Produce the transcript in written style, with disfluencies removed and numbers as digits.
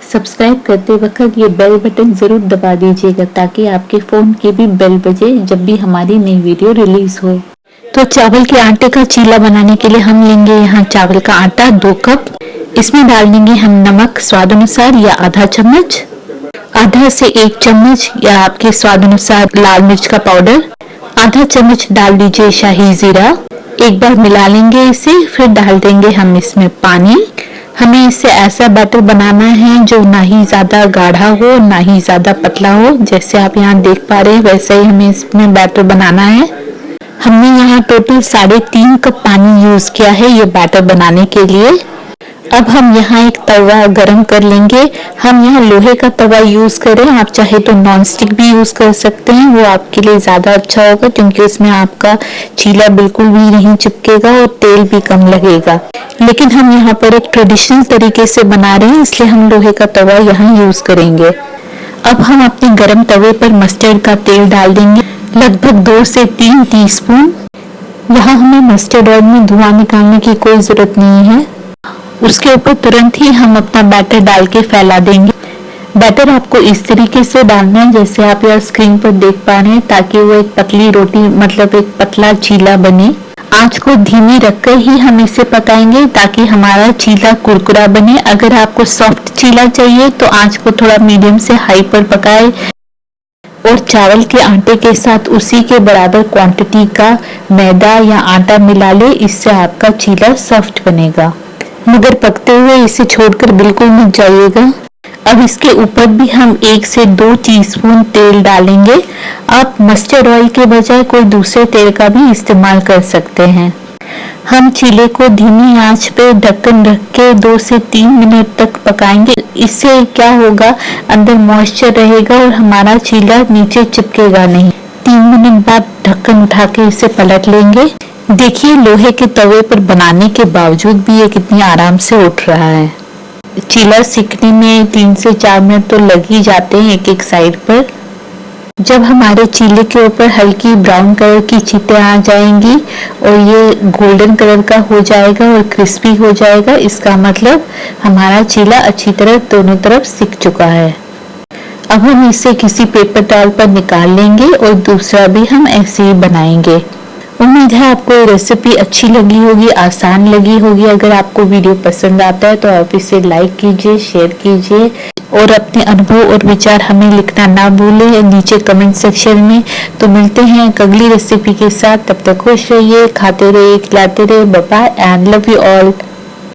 Subscribe करते वक्त ये बेल बटन जरूर दबा दीजिएगा ताकि आपके फोन की भी बेल बजे जब भी हमारी नई वीडियो रिलीज हो। तो चावल के आटे का चीला बनाने के लिए हम लेंगे यहाँ चावल का आटा 2 कप। इसमें डाल देंगे हम नमक स्वाद अनुसार या आधा चम्मच, आधा से 1 चम्मच या आपके स्वाद अनुसार लाल मिर्च का पाउडर, आधा चम्मच डाल दीजिए शाही जीरा। एक बार मिला लेंगे इसे, फिर डाल देंगे हम इसमें पानी। हमें इसे ऐसा बैटर बनाना है जो ना ही ज्यादा गाढ़ा हो ना ही ज्यादा पतला हो। जैसे आप यहाँ देख पा रहे हैं वैसे ही हमें इसमें बैटर बनाना है। हमने यहाँ टोटल 3.5 कप पानी यूज किया है ये बैटर बनाने के लिए। अब हम यहाँ एक तवा गरम कर लेंगे। हम यहाँ लोहे का तवा यूज करें, आप चाहे तो नॉन स्टिक भी यूज कर सकते हैं, वो आपके लिए ज्यादा अच्छा होगा क्योंकि उसमें आपका चीला बिल्कुल भी नहीं चिपकेगा और तेल भी कम लगेगा। लेकिन हम यहाँ पर एक ट्रेडिशनल तरीके से बना रहे हैं इसलिए हम लोहे का तवा यहाँ यूज करेंगे। अब हम अपने गरम तवे पर मस्टर्ड का तेल डाल देंगे, लगभग 2 से 3 टीस्पून। यहाँ हमें मस्टर्ड ऑयल में धुआं निकालने की कोई जरूरत नहीं है। उसके ऊपर तुरंत ही हम अपना बैटर डाल के फैला देंगे। बैटर आपको इस तरीके से डालना है जैसे आप यहाँ स्क्रीन पर देख पा रहे हैं, ताकि वो एक पतली रोटी मतलब एक पतला चीला बने। आंच को धीमी रखकर ही हम इसे पकाएंगे ताकि हमारा चीला कुरकुरा बने। अगर आपको सॉफ्ट चीला चाहिए तो आंच को थोड़ा मीडियम से हाई पर पकाए और चावल के आटे के साथ उसी के बराबर क्वांटिटी का मैदा या आटा मिला ले, इससे आपका चीला सॉफ्ट बनेगा। मगर पकते हुए इसे छोड़कर बिल्कुल मत जाइएगा। अब इसके ऊपर भी हम 1 से 2 टीस्पून तेल डालेंगे। आप मस्टर्ड ऑयल के बजाय कोई दूसरे तेल का भी इस्तेमाल कर सकते हैं। हम चीले को धीमी आंच पे ढक्कन रख के 2 से 3 मिनट तक पकाएंगे। इससे क्या होगा, अंदर मॉइस्चर रहेगा और हमारा चीला नीचे चिपकेगा नहीं। 3 मिनट बाद ढक्कन उठा के इसे पलट लेंगे। देखिए लोहे के तवे पर बनाने के बावजूद भी ये कितनी आराम से उठ रहा है। चीला सीखने में 3 से 4 मिनट तो लग ही जाते हैं एक साइड पर। जब हमारे चीले के ऊपर हल्की ब्राउन कलर की चीटें आ जाएंगी और ये गोल्डन कलर का हो जाएगा और क्रिस्पी हो जाएगा, इसका मतलब हमारा चीला अच्छी तरह दोनों तरफ सिक चुका है। अब हम इसे किसी पेपर टॉवल पर निकाल लेंगे और दूसरा भी हम ऐसे ही बनाएंगे। उम्मीद है आपको ये रेसिपी अच्छी लगी होगी, आसान लगी होगी। अगर आपको वीडियो पसंद आता है तो आप इसे लाइक कीजिए, शेयर कीजिए और अपने अनुभव और विचार हमें लिखना ना भूलें नीचे कमेंट सेक्शन में। तो मिलते हैं एक अगली रेसिपी के साथ, तब तक खुश रहिए, खाते रहिए, खिलाते रहिए। Bye bye and love you all.